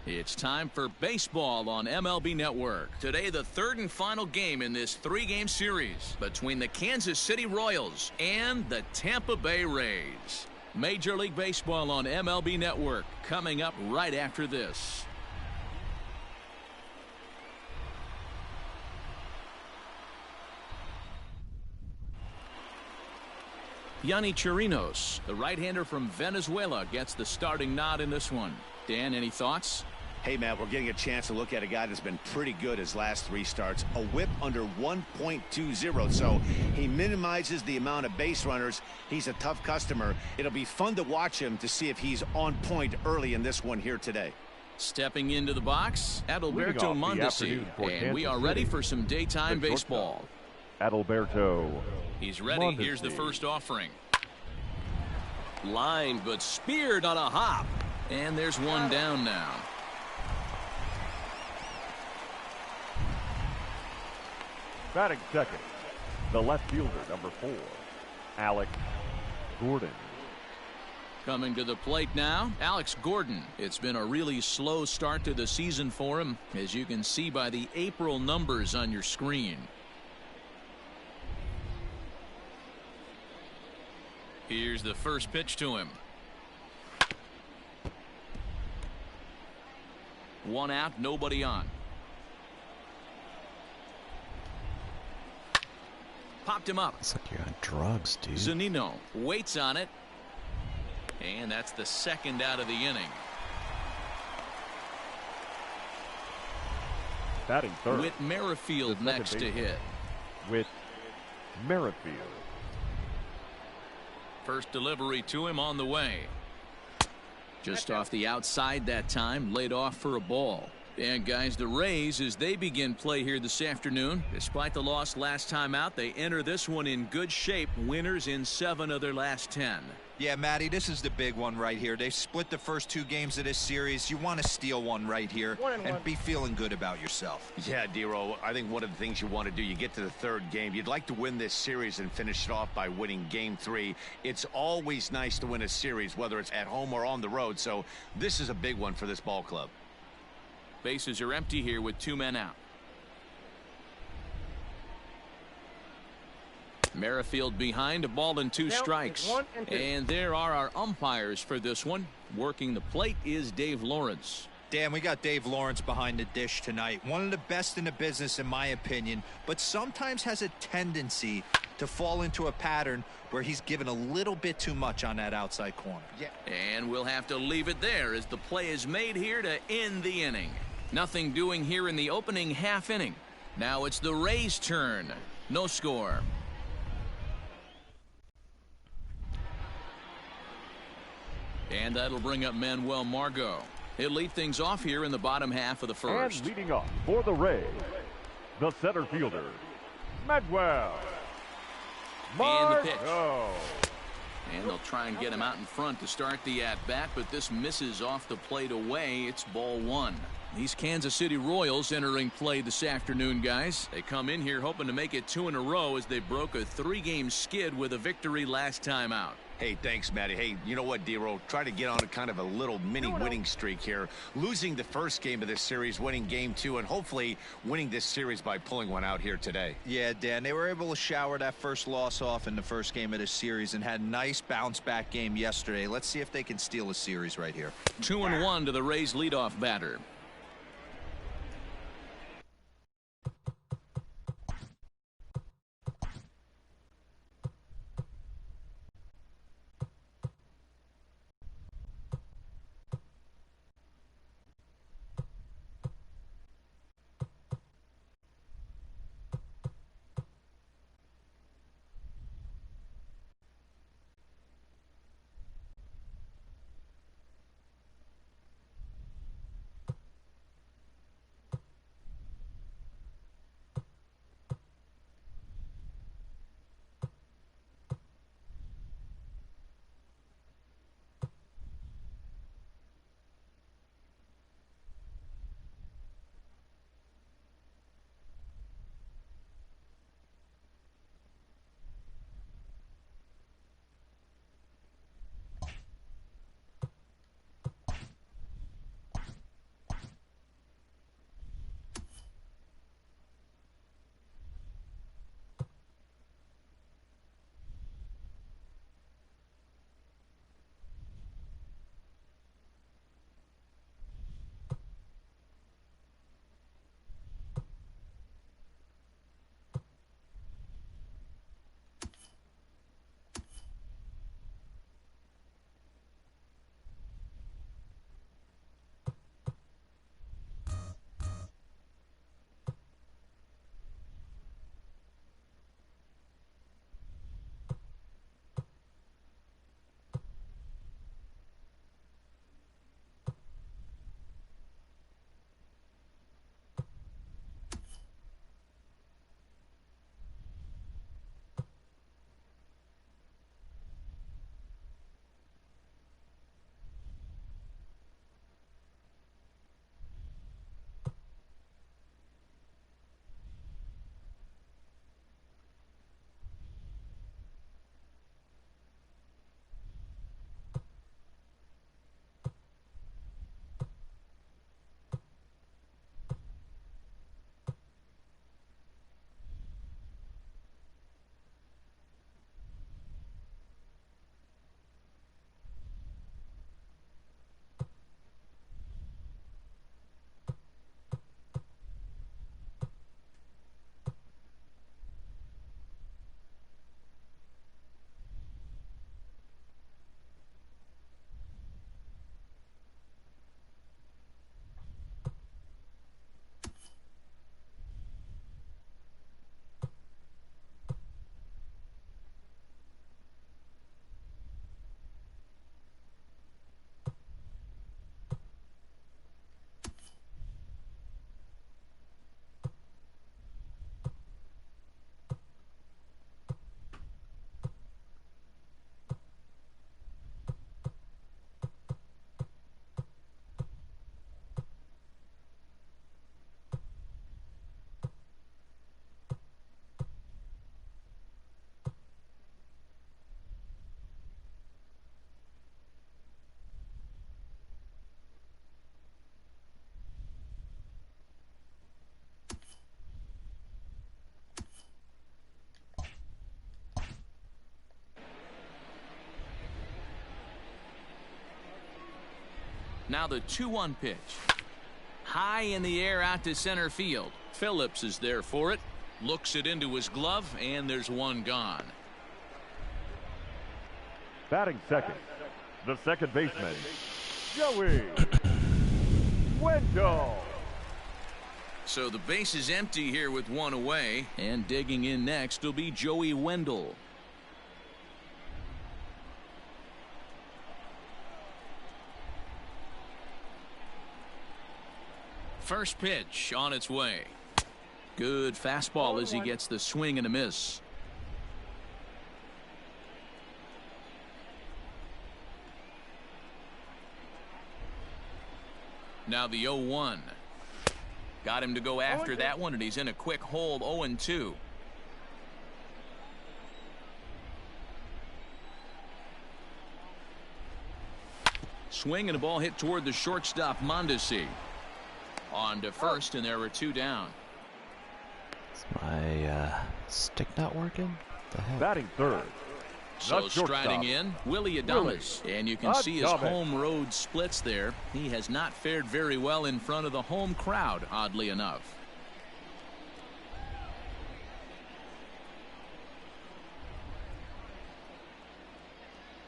It's time for baseball on MLB Network. Today, the third and final game in this three-game series between the Kansas City Royals and the Tampa Bay Rays. Major League Baseball on MLB Network coming up right after this. Yonny Chirinos, the right-hander from Venezuela, gets the starting nod in this one. Dan, any thoughts? Hey, Matt, we're getting a chance to look at a guy that's been pretty good his last three starts. A whip under 1.20, so he minimizes the amount of base runners. He's a tough customer. It'll be fun to watch him to see if he's on point early in this one here today. Stepping into the box, Adalberto Mondesi, and we are ready for some daytime baseball. Adalberto. He's ready. Mondesi. Here's the first offering. Lined but speared on a hop. And there's one down now. Batting second, the left fielder, number 4, Alex Gordon. Coming to the plate now, Alex Gordon. It's been a really slow start to the season for him, as you can see by the April numbers on your screen. Here's the first pitch to him. One out, nobody on. Popped him up. It's like you're on drugs, dude. Zunino waits on it. And that's the second out of the inning. Batting third. Whit Merrifield next to hit. Whit Merrifield. First delivery to him on the way. Just off the outside that time, laid off for a ball. And guys, the Rays, as they begin play here this afternoon, despite the loss last time out, they enter this one in good shape, winners in 7 of their last 10. Yeah, Matty, this is the big one right here. They've split the first 2 games of this series. You want to steal one right here and be feeling good about yourself. Yeah, Dero, I think one of the things you want to do, you get to the third game, you'd like to win this series and finish it off by winning game 3. It's always nice to win a series, whether it's at home or on the road, so this is a big one for this ball club. Bases are empty here with 2 men out. Merrifield behind, a ball and 2 strikes. And there are our umpires for this one. Working the plate is Dave Lawrence. Dan, we got Dave Lawrence behind the dish tonight. One of the best in the business, in my opinion, but sometimes has a tendency to fall into a pattern where he's given a little bit too much on that outside corner. Yeah. And we'll have to leave it there as the play is made here to end the inning. Nothing doing here in the opening half inning. Now it's the Rays' turn. No score. And that'll bring up Manuel Margot. He'll lead things off here in the bottom half of the first. And leading off for the Rays, the center fielder, Manuel Margot. And the pitch. And they'll try and get him out in front to start the at-bat, but this misses off the plate away. It's ball 1. These Kansas City Royals entering play this afternoon, guys. They come in here hoping to make it 2 in a row as they broke a 3-game skid with a victory last time out. Hey, thanks, Matty. Hey, you know what, Dero? Try to get on a kind of a little mini winning streak here. Losing the first game of this series, winning game 2, and hopefully winning this series by pulling one out here today. Yeah, Dan, they were able to shower that first loss off in the first game of this series and had a nice bounce-back game yesterday. Let's see if they can steal a series right here. 2-1 to the Rays leadoff batter. Now the 2-1 pitch. High in the air out to center field. Phillips is there for it. Looks it into his glove, and there's one gone. Batting second, the second baseman, Joey Wendell. So the base is empty here with one away, and digging in next will be Joey Wendell. First pitch on its way. Good fastball as he gets the swing and a miss. Now the 0-1. Got him to go after that one, and he's in a quick hold. 0-2. Swing and a ball hit toward the shortstop, Mondesi. On to first, and there were two down. Is my stick not working? The heck? Batting third. So striding in, Willie Adames. And you can see his home road splits there. He has not fared very well in front of the home crowd, oddly enough.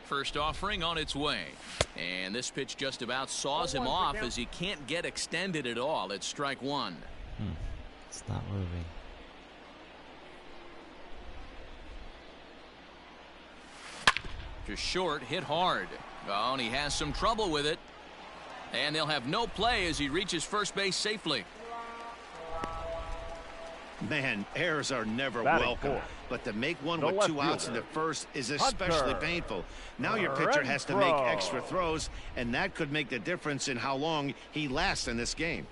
First offering on its way. And this pitch just about saws him off as he can't get extended at all. It's strike one. It's not moving. Just short, hit hard. Oh, and he has some trouble with it. And they'll have no play as he reaches first base safely. Man, errors are never Batting welcome. fourth. But to make one The with left two outs in fielder, the first is especially Hunter painful. Now your pitcher has to make Renfroe. extra throws, and that could make the difference in how long he lasts in this game.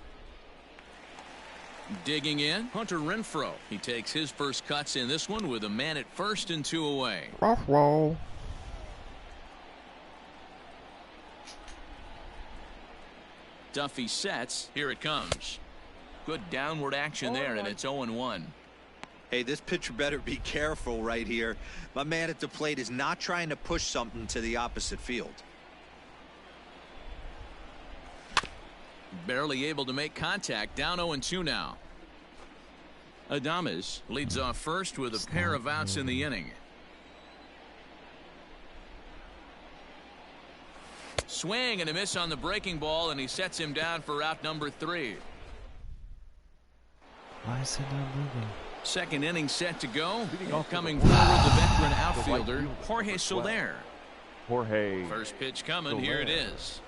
Digging in, Hunter Renfroe. He takes his first cuts in this one with a man at first and two away. Roll. Duffy sets. Here it comes. Good downward action there, and it's 0-1. Hey, this pitcher better be careful right here. My man at the plate is not trying to push something to the opposite field. Barely able to make contact. Down 0-2 now. Adames leads off first with a pair of outs in the inning. Swing and a miss on the breaking ball, and he sets him down for out number 3. Why is it not moving? Second inning set to go. Coming forward, the veteran outfielder, Jorge Soler. Jorge. First pitch coming. Here it is.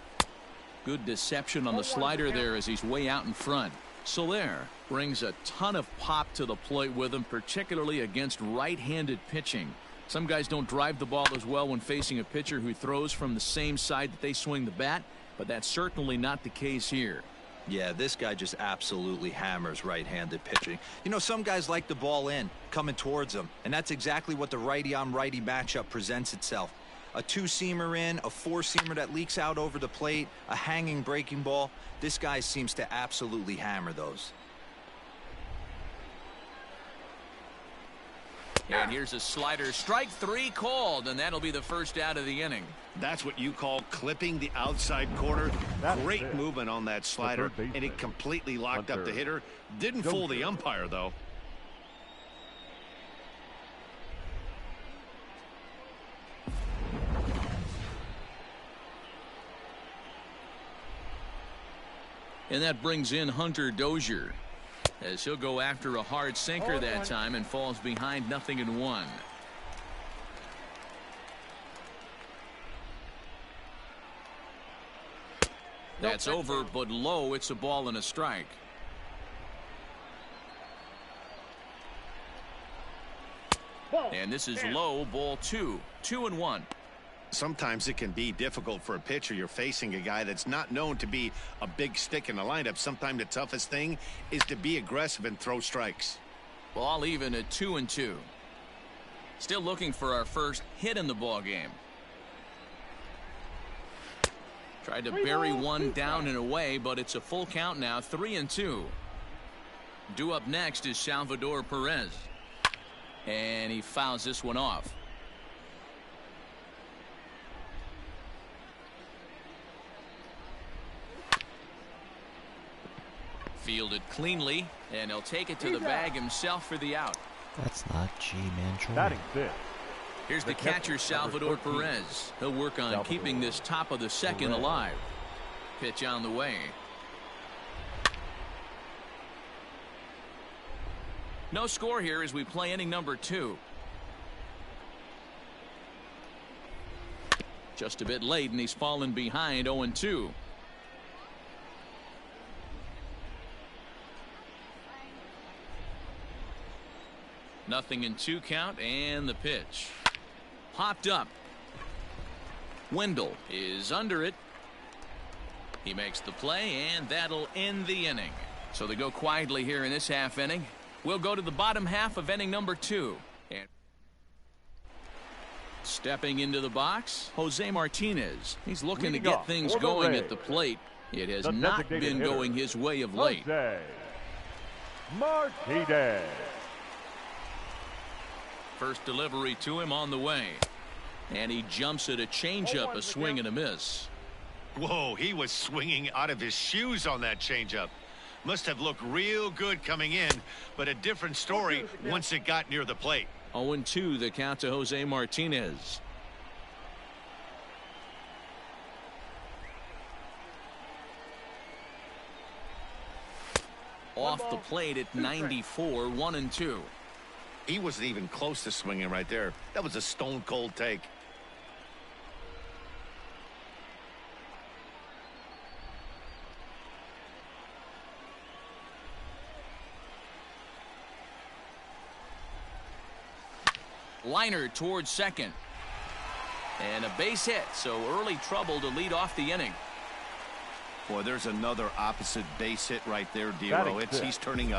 Good deception on the slider there as he's way out in front. Soler brings a ton of pop to the plate with him, particularly against right-handed pitching. Some guys don't drive the ball as well when facing a pitcher who throws from the same side that they swing the bat, but that's certainly not the case here. Yeah, this guy just absolutely hammers right-handed pitching. You know, some guys like the ball in, coming towards them, and that's exactly what the righty-on-righty matchup presents itself. A two-seamer in, a four-seamer that leaks out over the plate, a hanging breaking ball. This guy seems to absolutely hammer those. And here's a slider. Strike 3 called, and that'll be the first out of the inning. That's what you call clipping the outside corner. Great movement on that slider, and it completely locked up the hitter. Didn't fool the umpire, though. And that brings in Hunter Dozier, as he'll go after a hard sinker that time and falls behind 0-1. That's over, but low. It's a ball and a strike. And this is low, ball 2. 2-1. Sometimes it can be difficult for a pitcher. You're facing a guy that's not known to be a big stick in the lineup. Sometimes the toughest thing is to be aggressive and throw strikes. Ball even at 2-2. Still looking for our first hit in the ball game. Tried to bury one down and away, but it's a full count now. 3-2. Due up next is Salvador Perez, and he fouls this one off. Fielded cleanly, and he'll take it to the bag himself for the out. That's not G-Man Joy. Batting fifth. Here's the catcher, Salvador Perez. He'll work on keeping this top of the second alive. Pitch on the way. No score here as we play inning number 2. Just a bit late, and he's fallen behind 0-2. Nothing in 2 count, and the pitch. Popped up. Wendell is under it. He makes the play, and that'll end the inning. So they go quietly here in this half inning. We'll go to the bottom half of inning number 2. And stepping into the box, Jose Martinez. He's looking to get things going at the plate. It has not been going his way of late. Jose Martinez. First delivery to him on the way. And he jumps at a changeup, a swing and a miss. Whoa, he was swinging out of his shoes on that changeup. Must have looked real good coming in, but a different story once it got near the plate. 0-2 the count to Jose Martinez. Off the plate at 94, 1-2. He wasn't even close to swinging right there. That was a stone cold take. Liner towards second. And a base hit, so early trouble to lead off the inning. Boy, there's another opposite base hit right there, Dero. He's turning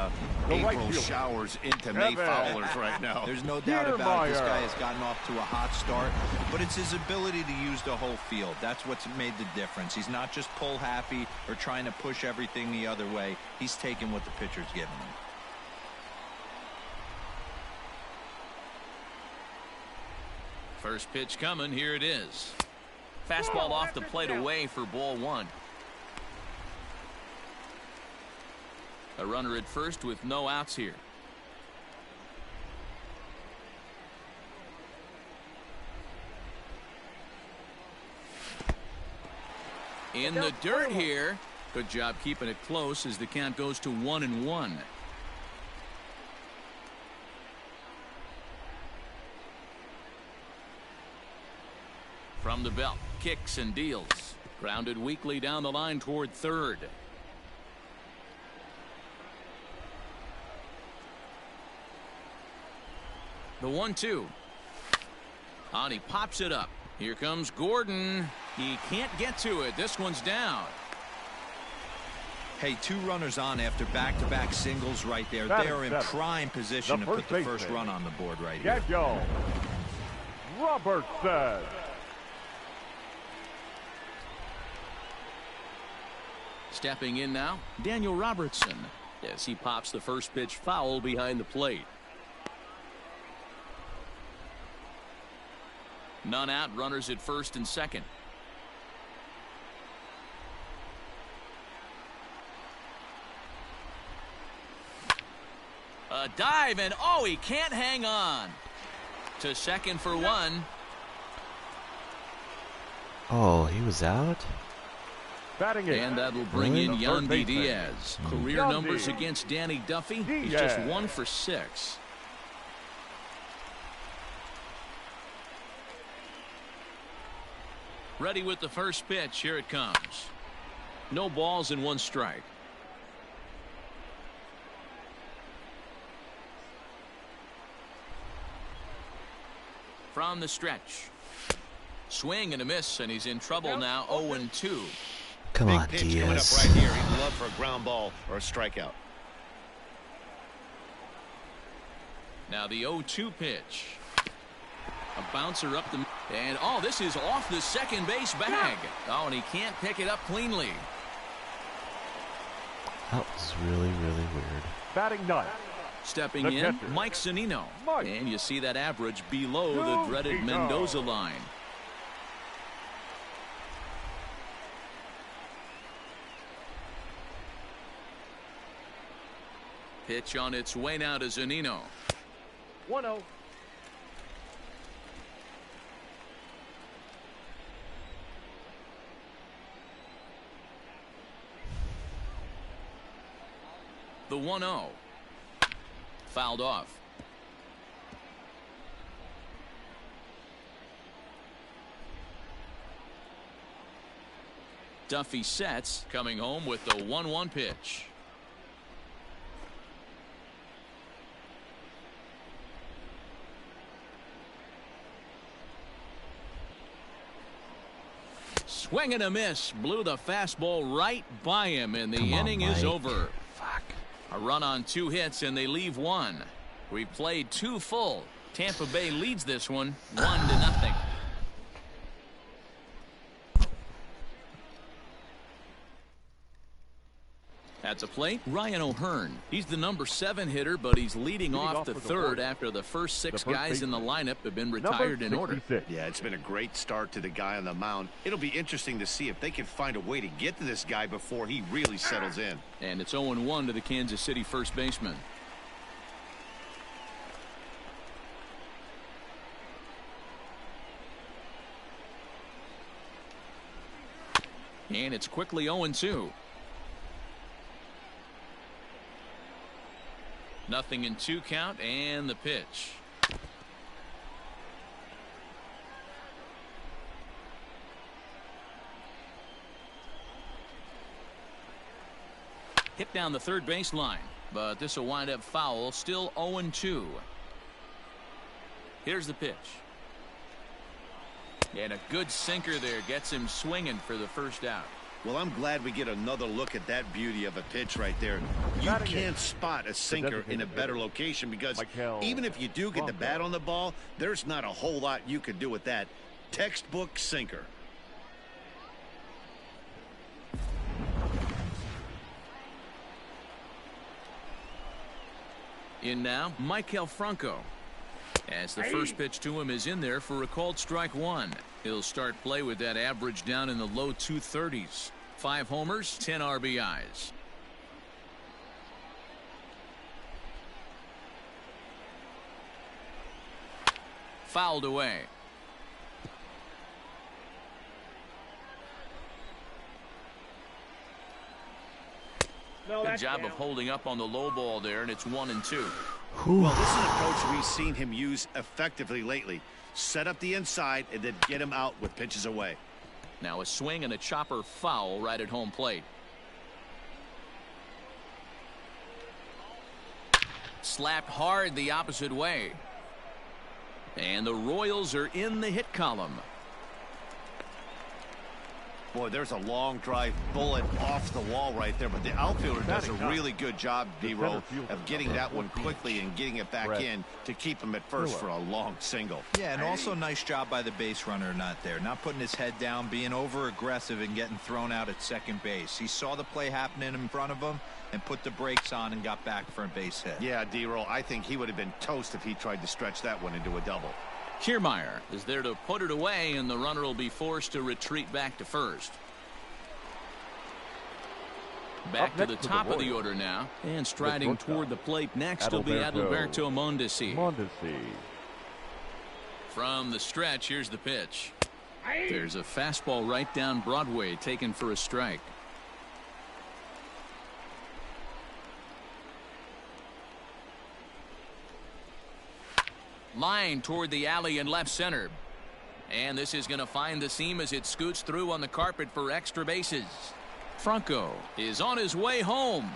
April showers into May fowlers right now. There's no doubt about it. This guy has gotten off to a hot start, but it's his ability to use the whole field. That's what's made the difference. He's not just pull happy or trying to push everything the other way. He's taking what the pitcher's giving him. First pitch coming. Here it is. Fastball off the plate away for ball 1. A runner at first with no outs here. In the dirt here. Good job keeping it close as the count goes to 1-1. From the belt, kicks and deals. Grounded weakly down the line toward third. The 1-2. On, he pops it up. Here comes Gordon. He can't get to it. This one's down. Hey, 2 runners on after back-to-back singles right there. They are in prime position to put the first run on the board right here. Robertson. Stepping in now, Daniel Robertson, as he pops the first pitch foul behind the plate. None out, runners at first and second. A dive, and oh, he can't hang on. To second for 1. Oh, he was out? And that'll bring in Yandy Diaz. Career numbers against Danny Duffy. He's just 1 for 6. Ready with the first pitch. Here it comes. No balls and 1 strike. From the stretch. Swing and a miss, and he's in trouble now. 0-2. Come on, Big pitch coming up right here. He'd love for a ground ball or a strikeout. Now the 0-2 pitch. A bouncer up the... And, oh, this is off the second base bag. Oh, and he can't pick it up cleanly. That was really, really weird. Batting ninth. Stepping in, Mike Zunino. And you see that average below the dreaded Mendoza line. Pitch on its way now to Zunino. 1-0. The 1-0. Fouled off. Duffy sets, coming home with the 1-1 pitch. Swing and a miss. Blew the fastball right by him, and the inning is over. Fuck. A run on 2 hits, and they leave 1. We played 2 full. Tampa Bay leads this one 1-0. At the plate, Ryan O'Hearn. He's the number 7 hitter, but he's leading off the third after the first 6 guys in the lineup have been retired in order. Yeah, it's been a great start to the guy on the mound. It'll be interesting to see if they can find a way to get to this guy before he really settles in. And it's 0-1 to the Kansas City first baseman. And it's quickly 0-2. Nothing in 2 count, and the pitch. Hit down the third baseline, but this will wind up foul. Still 0-2. Here's the pitch. And a good sinker there gets him swinging for the first out. Well, I'm glad we get another look at that beauty of a pitch right there. You can't spot a sinker in a better location because even if you do get the bat on the ball, there's not a whole lot you could do with that. Textbook sinker. In now, Michael Franco. As the first pitch to him is in there for a called strike 1. He'll start play with that average down in the low 230s. 5 homers, 10 RBIs. Fouled away. Good job of holding up on the low ball there, and it's 1-2. Well, this is an approach we've seen him use effectively lately. Set up the inside and then get him out with pitches away. Now a swing and a chopper foul right at home plate. Slapped hard the opposite way. And the Royals are in the hit column. Boy, there's a long drive bullet off the wall right there, but the outfielder does a really good job, D-Roll, of getting that one quickly and getting it back in to keep him at first for a long single. Yeah, and also nice job by the base runner not there, not putting his head down, being over aggressive and getting thrown out at second base. He saw the play happening in front of him and put the brakes on and got back for a base hit. Yeah, D-Roll, I think he would have been toast if he tried to stretch that one into a double. Kiermaier is there to put it away, and the runner will be forced to retreat back to first. Back to the top of the order now, and striding toward the plate next will be Adalberto Mondesi. From the stretch, here's the pitch. There's a fastball right down Broadway, taken for a strike. Line toward the alley in left center. And this is going to find the seam as it scoots through on the carpet for extra bases. Franco is on his way home.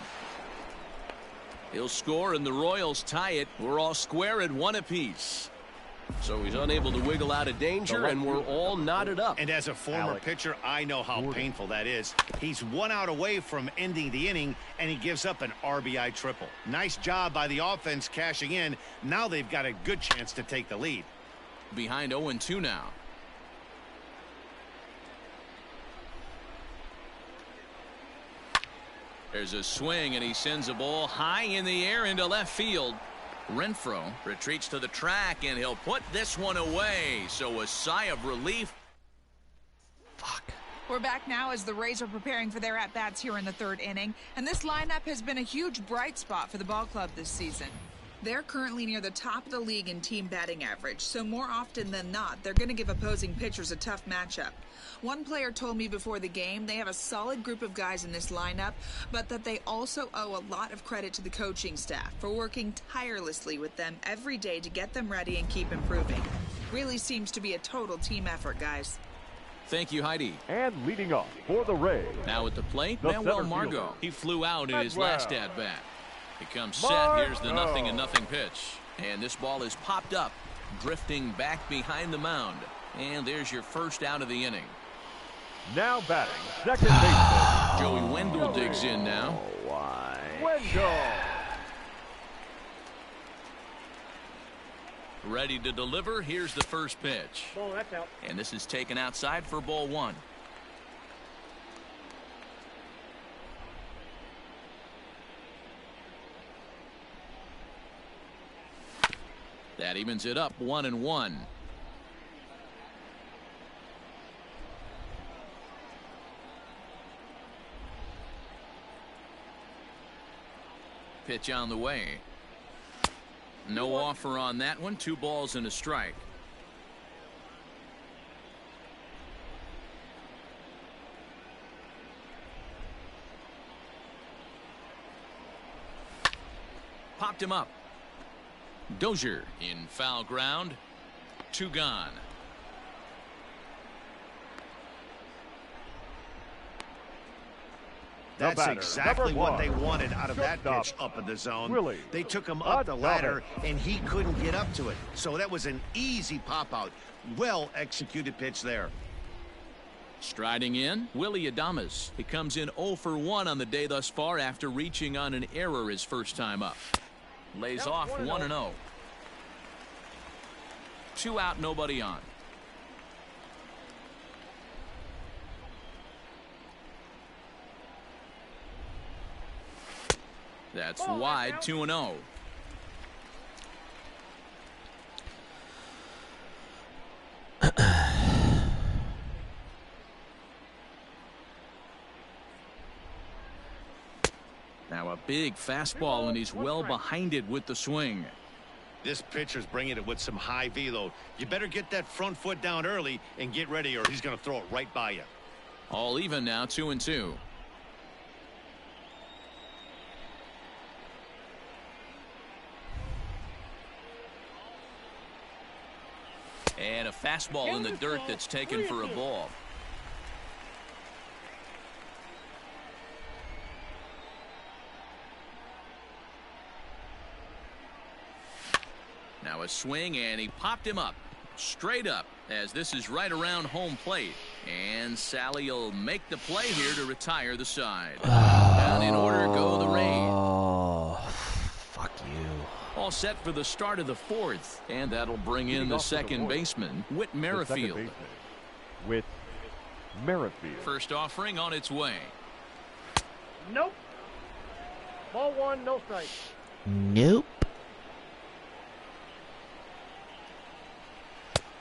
He'll score and the Royals tie it. We're all square at 1 apiece. So he's unable to wiggle out of danger, and we're all knotted up. And as a former pitcher, I know how painful that is. He's 1 out away from ending the inning, and he gives up an RBI triple. Nice job by the offense cashing in. Now they've got a good chance to take the lead. Behind 0-2 now. There's a swing, and he sends a ball high in the air into left field. Renfroe retreats to the track, and he'll put this one away. So a sigh of relief. Fuck. We're back now as the Rays are preparing for their at-bats here in the third inning, and this lineup has been a huge bright spot for the ball club this season. They're currently near the top of the league in team batting average, so more often than not, they're going to give opposing pitchers a tough matchup. One player told me before the game they have a solid group of guys in this lineup, but that they also owe a lot of credit to the coaching staff for working tirelessly with them every day to get them ready and keep improving. Really seems to be a total team effort, guys. Thank you, Heidi. And leading off for the Rays. Now at the plate, The Manuel center Margot. fielder, He flew out in his Manuel. last at-bat. He comes set. Here's the Margot. 0-0 pitch. And this ball is popped up, drifting back behind the mound. And there's your first out of the inning. Now batting, second baseman. Joey Wendell digs in now. Why? Wendell. Ready to deliver. Here's the first pitch. Oh, that's out. And this is taken outside for ball one. That evens it up, 1-1. Pitch on the way. No offer on that one. 2 balls and a strike. Popped him up. Dozier in foul ground. 2 gone. That's batter, exactly number what one, they wanted out of that shortstop, pitch up in the zone. Willie They took him up the ladder, Adames. and he couldn't get up to it. So that was an easy pop-out. Well-executed pitch there. Striding in, Willie Adames. He comes in 0 for 1 on the day thus far after reaching on an error his first time up. Lays off 1-0. 2 out, nobody on. That's wide, 2-0. Now a big fastball, and he's well behind it with the swing. This pitcher's bringing it with some high velo. You better get that front foot down early and get ready, or he's going to throw it right by you. All even now, 2-2. And a fastball in the dirt that's taken for a ball. Now a swing, and he popped him up. Straight up, as this is right around home plate. And Sally will make the play here to retire the side. Down in order go the Rays. Oh, fuck you. All set for the start of the 4th. And that'll bring in the second baseman, Whit Merrifield. With Merrifield. First offering on its way. Nope. Ball 1, no strike. Nope.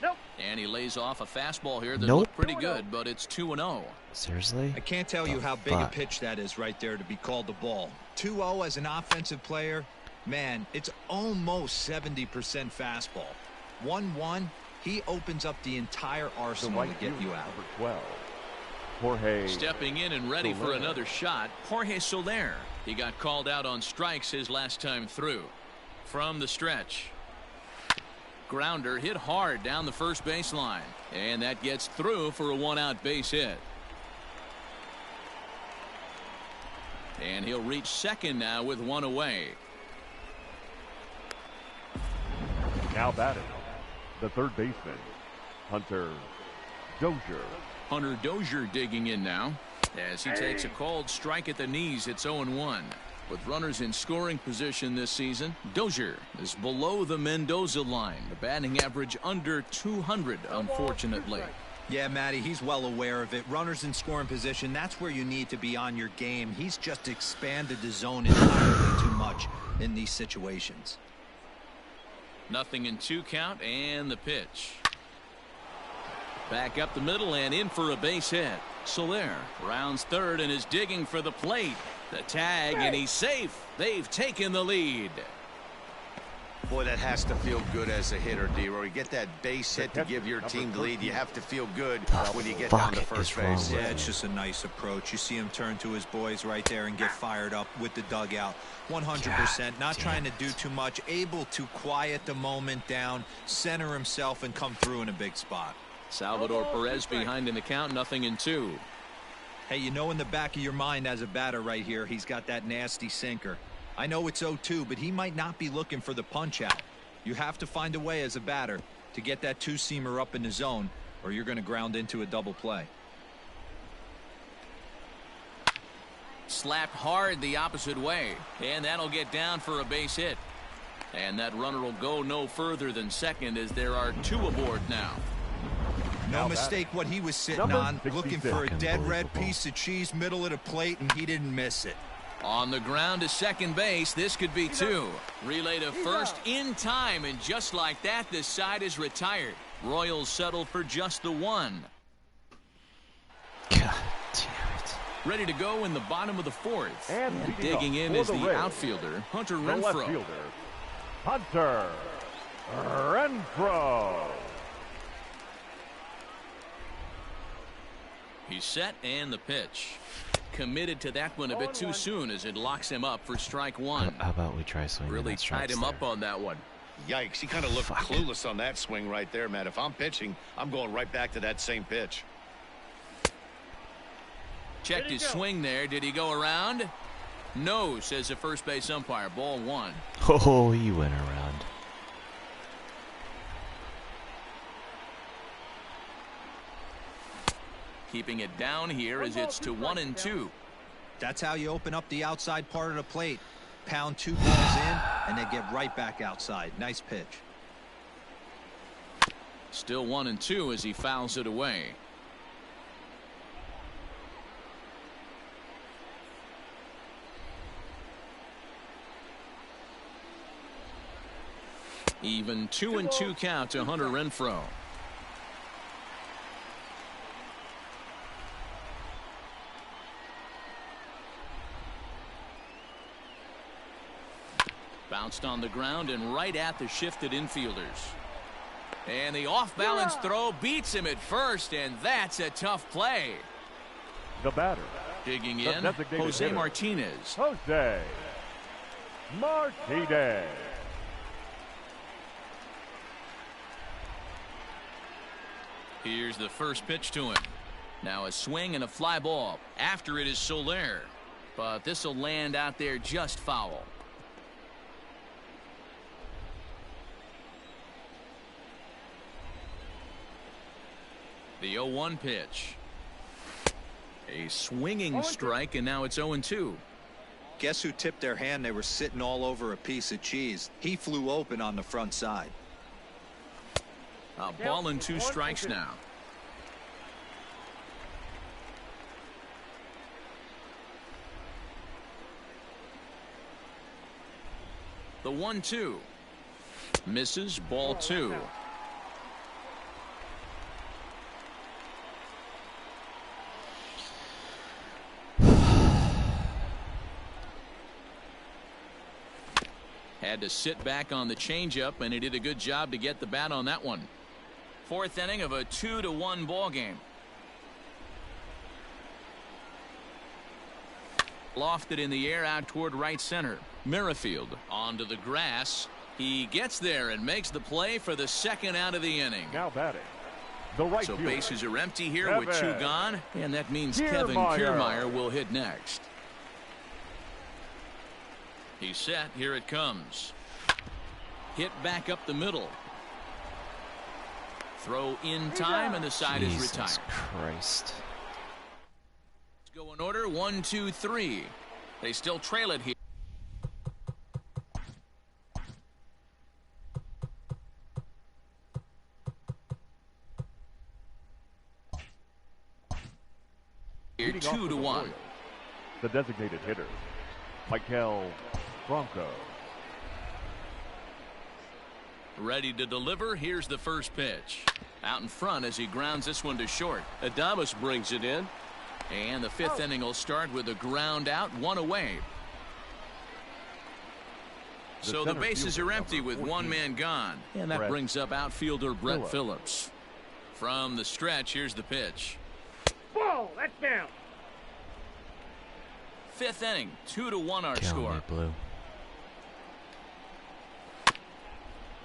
Nope. And he lays off a fastball here that Nope. looked pretty good, but it's 2-0. Seriously? I can't tell you how big a pitch that is right there to be called a ball. 2-0 as an offensive player. Man, it's almost 70% fastball. 1-1, he opens up the entire arsenal to get you out. Number 12. Jorge. Stepping in and ready for another shot, Jorge Soler. He got called out on strikes his last time through. From the stretch. Grounder hit hard down the first baseline. And that gets through for a 1-out base hit. And he'll reach second now with 1 away. Now batting, the third baseman, Hunter Dozier. Hunter Dozier digging in now as he takes a called strike at the knees. It's 0-1. With runners in scoring position this season, Dozier is below the Mendoza line. The batting average under 200, unfortunately. Yeah, Matty, he's well aware of it. Runners in scoring position, that's where you need to be on your game. He's just expanded the zone entirely too much in these situations. 0-2 count, and the pitch. Back up the middle and in for a base hit. Soler rounds third and is digging for the plate. The tag, and he's safe. They've taken the lead. Boy, that has to feel good as a hitter, D-Roy. You get that base hit to give your team the lead. You have to feel good when you get down to first base. Yeah, it's just a nice approach. You see him turn to his boys right there and get fired up with the dugout. 100%. Not trying to do too much. Able to quiet the moment down, center himself, and come through in a big spot. Salvador Perez behind in the count, 0-2. Hey, you know in the back of your mind as a batter right here, he's got that nasty sinker. I know it's 0-2, but he might not be looking for the punch out. You have to find a way as a batter to get that two-seamer up in the zone, or you're going to ground into a double play. Slapped hard the opposite way, and that'll get down for a base hit. And that runner will go no further than second, as there are 2 aboard now. No mistake what he was sitting on, looking for a dead red piece of cheese middle of the plate, and he didn't miss it. On the ground to second base, this could be 2. Relay to first in time, and just like that, this side is retired. Royals settle for just the 1. God damn it. Ready to go in the bottom of the 4th. And digging in is the outfielder, Hunter the left Renfroe. fielder, Hunter Renfroe. He's set, and the pitch. Committed to that one a bit too soon as it locks him up for strike 1. How about we try swinging? Really tied him up on that one. Yikes, he kind of looked clueless on that swing right there, man. If I'm pitching, I'm going right back to that same pitch. Checked his swing there. Did he go around? No, says the first base umpire. Ball 1. Oh, he went around. Keeping it down here as it's to 1-2. That's how you open up the outside part of the plate. Pound 2 balls in, and then get right back outside. Nice pitch. Still 1-2 as he fouls it away. Even 2-2 count to Hunter Renfroe. Bounced on the ground and right at the shifted infielders. And the off-balance throw beats him at first, and that's a tough play. The batter. Digging the in, designated Jose hitter, Martinez. Jose Martinez. Here's the first pitch to him. Now a swing and a fly ball. After it is Soler. But this will land out there just foul. The 0-1 pitch. A swinging strike, and now it's 0-2. Guess who tipped their hand? They were sitting all over a piece of cheese. He flew open on the front side. A ball and 2 strikes now. The 1-2. Misses, ball 2. Had to sit back on the changeup, and he did a good job to get the bat on that one. 4th inning of a 2-1 ball game. Lofted in the air out toward right center. Merrifield onto the grass. He gets there and makes the play for the 2nd out of the inning. Now batting, the right so fielder. Bases are empty here with 2 gone, and that means Kevin Kiermaier will hit next. He's set. Here it comes. Hit back up the middle. Throw in time, and the side is retired. Jesus Christ. Let's go in order. 1, 2, 3. They still trail it here. Here 2-1. The designated hitter, Michael Bronco. Ready to deliver. Here's the first pitch. Out in front as he grounds this one to short. Adames brings it in. And the fifth inning will start with a ground out, one away. So the bases are empty with one man gone. And that brings up outfielder Brett Phillips. From the stretch, here's the pitch. Ball, that's down. Fifth inning, 2-1 our Kill score. me, Blue.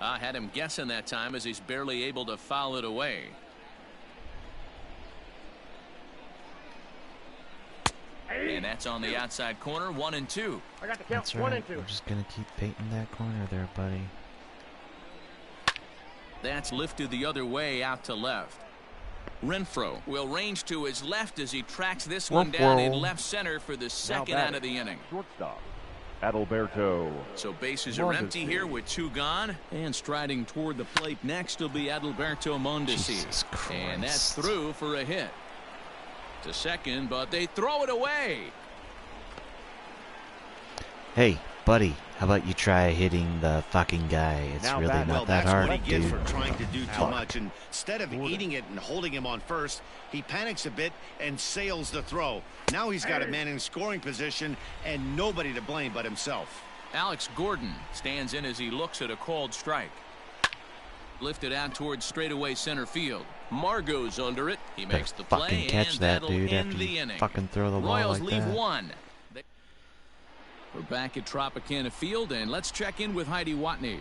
I had him guessing that time as he's barely able to foul it away. And that's on the outside corner, 1-2. I got the count. That's 1 right. and 2. We're just gonna keep painting that corner there, buddy. That's lifted the other way out to left. Renfroe will range to his left as he tracks this one down in left center for the second out of the inning. Shortstop, Adalberto. So bases are empty here with 2 gone. And striding toward the plate next will be Adalberto Mondesi. Jesus Christ. And that's through for a hit. To second, but they throw it away. Hey, buddy, how about you try hitting the fucking guy? It's Now really back. not Well, that that's hard, what he gets dude. for trying to do too much. And instead of eating it and holding him on first, he panics a bit and sails the throw. Now he's got a man in scoring position and nobody to blame but himself. Alex Gordon stands in as he looks at a called strike. Lifted out towards straightaway center field. Margot's under it. He makes the play, Fucking catch and that, that'll dude, end after the you inning. fucking throw the ball Royals like leave that. 1. We're back at Tropicana Field, and let's check in with Heidi Watney.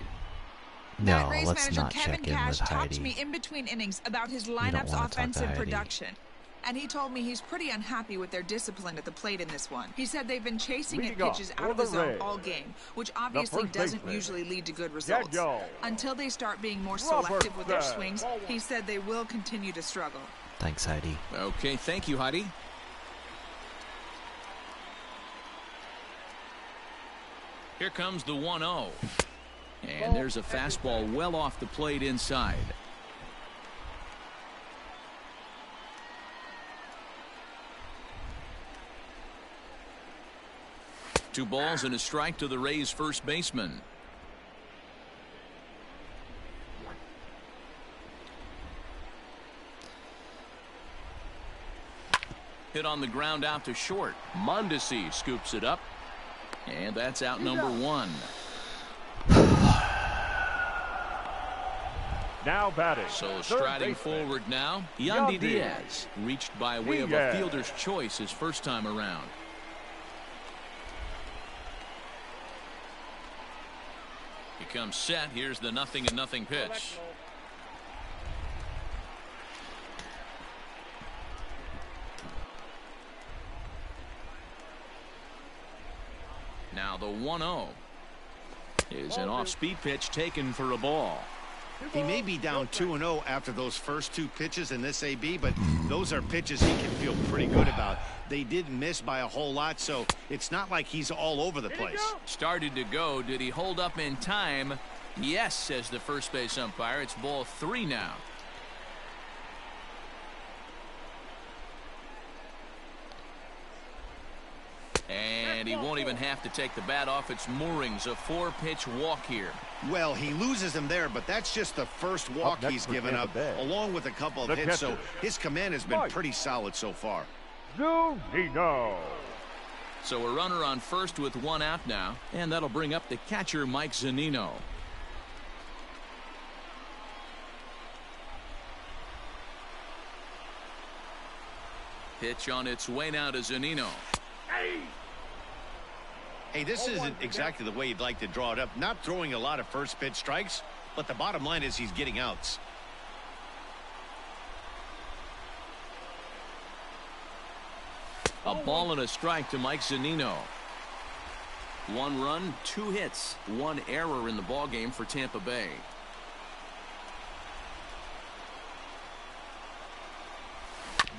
No, Rays let's manager not Kevin check in Cash with talked Heidi. to me in between innings about his don't lineup's wanna talk to offensive Heidi. production. And he told me he's pretty unhappy with their discipline at the plate in this one. He said they've been chasing at Leading off pitches for out of the the zone Rays, all game, which obviously first doesn't baseman, usually lead to good results. Joe. Until they start being more Robert selective with their Stead. swings, he said they will continue to struggle. Thanks, Heidi. Okay, thank you, Heidi. Here comes the 1-0. And there's a fastball well off the plate inside. Two balls and a strike to the Rays first baseman. Hit on the ground out to short. Mondesi scoops it up. And that's out number 1. Now batting. So third striding baseman, forward now, Yandy Yandy Diaz reached by way of a Diaz. fielder's choice his first time around. He comes set. Here's the 0-0 pitch. Now the 1-0 is an off-speed pitch taken for a ball. He may be down 2-0 after those first 2 pitches in this AB, but those are pitches he can feel pretty good about. They did miss by a whole lot, so it's not like he's all over the place. Started to go. Did he hold up in time? Yes, says the first base umpire. It's ball 3 now. And he won't even have to take the bat off its moorings. A 4-pitch walk here. Well, he loses him there, but that's just the first walk next he's for given Tampa up, Bay, along with a couple of the hits, so catcher, his command has been Mike pretty solid so far. Zunino. So a runner on first with 1 out now, and that'll bring up the catcher Mike Zunino. Pitch on its way now to Zunino. Hey, this isn't exactly the way you'd like to draw it up. Not throwing a lot of first pitch strikes, but the bottom line is he's getting outs. A ball and a strike to Mike Zunino. 1 run, 2 hits, 1 error in the ballgame for Tampa Bay.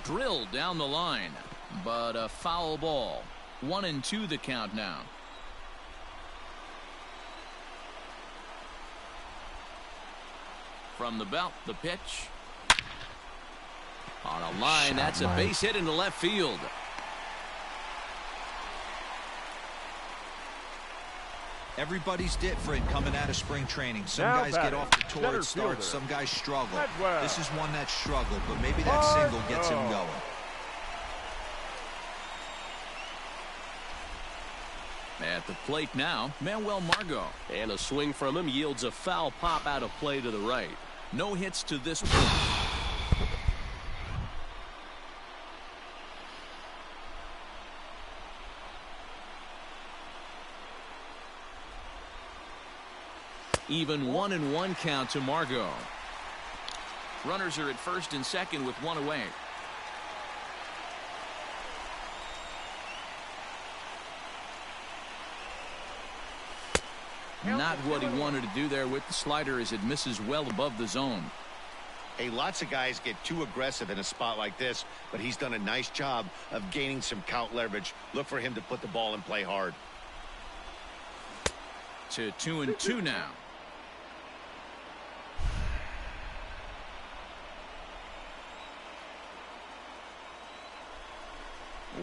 Drilled down the line, but a foul ball. 1-2 the count now. From the belt, the pitch. On a line, that's a base hit into left field. Everybody's different coming out of spring training. Some Now guys get off to torrid starts, some guys struggle. This is one that struggled, but maybe that single gets him going. At the plate now, Manuel Margot. And a swing from him yields a foul pop out of play to the right. No hits to this point. Even 1-1 count to Margot. Runners are at first and second with one away. Not what he wanted to do there with the slider as it misses well above the zone. Hey, lots of guys get too aggressive in a spot like this, but he's done a nice job of gaining some count leverage. Look for him to put the ball in play hard. To 2-2 now.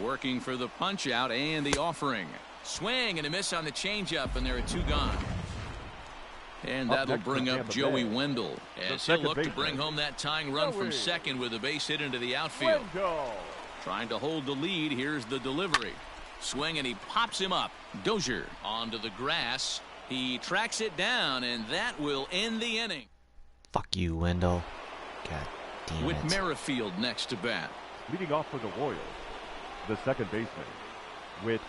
Working for the punch out and the offering. Swing and a miss on the changeup, and there are two gone. And that'll bring up Joey Wendell as he'll look to bring home that tying run from second with a base hit into the outfield. Trying to hold the lead. Here's the delivery. Swing and he pops him up. Dozier onto the grass. He tracks it down, and that will end the inning. Fuck you, Wendell. God damn With it. Merrifield next to bat. Leading off for the Royals, the second baseman, with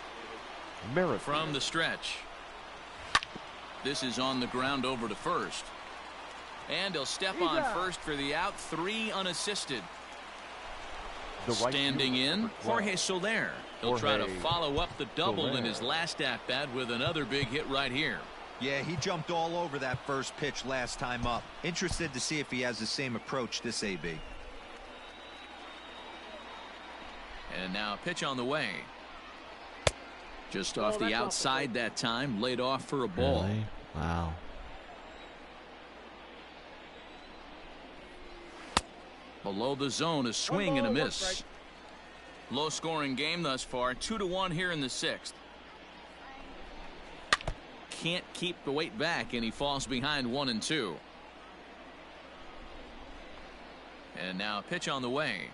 Merrifield. From the stretch. This is on the ground over to first. And he'll step on first for the out. 3 unassisted. Standing in, Jorge Soler. He'll try to follow up the double in his last at-bat with another big hit right here. Yeah, he jumped all over that first pitch last time up. Interested to see if he has the same approach this AB. And now a pitch on the way. Just off the outside that time, laid off for a ball. Really? Wow. Below the zone, a swing and a miss. Low scoring game thus far. 2-1 here in the 6th. Can't keep the weight back, and he falls behind 1-2. And now a pitch on the way.